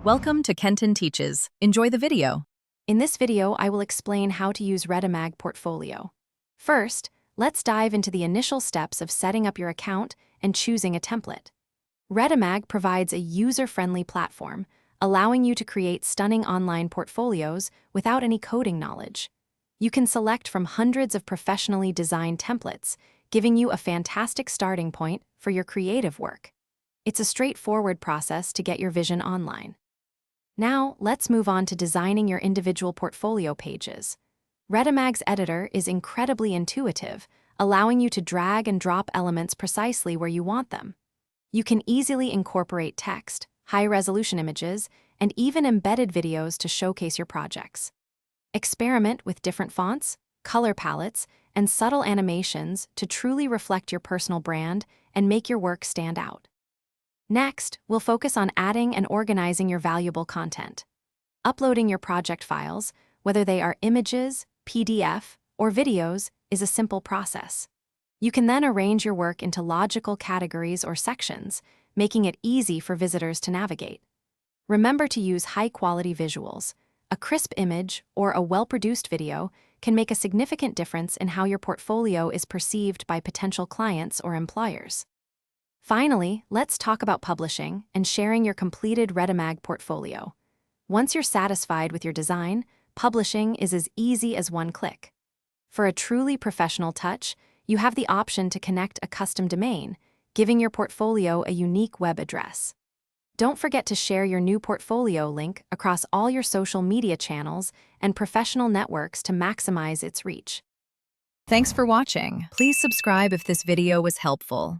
Welcome to Kenton Teaches. Enjoy the video. In this video, I will explain how to use Readymag Portfolio. First, let's dive into the initial steps of setting up your account and choosing a template. Readymag provides a user-friendly platform, allowing you to create stunning online portfolios without any coding knowledge. You can select from hundreds of professionally designed templates, giving you a fantastic starting point for your creative work. It's a straightforward process to get your vision online. Now, let's move on to designing your individual portfolio pages. Readymag's editor is incredibly intuitive, allowing you to drag and drop elements precisely where you want them. You can easily incorporate text, high-resolution images, and even embedded videos to showcase your projects. Experiment with different fonts, color palettes, and subtle animations to truly reflect your personal brand and make your work stand out. Next, we'll focus on adding and organizing your valuable content. Uploading your project files, whether they are images, PDF, or videos, is a simple process. You can then arrange your work into logical categories or sections, making it easy for visitors to navigate. Remember to use high-quality visuals. A crisp image or a well-produced video can make a significant difference in how your portfolio is perceived by potential clients or employers. Finally, let's talk about publishing and sharing your completed Readymag portfolio. Once you're satisfied with your design, publishing is as easy as one click. For a truly professional touch, you have the option to connect a custom domain, giving your portfolio a unique web address. Don't forget to share your new portfolio link across all your social media channels and professional networks to maximize its reach. Thanks for watching. Please subscribe if this video was helpful.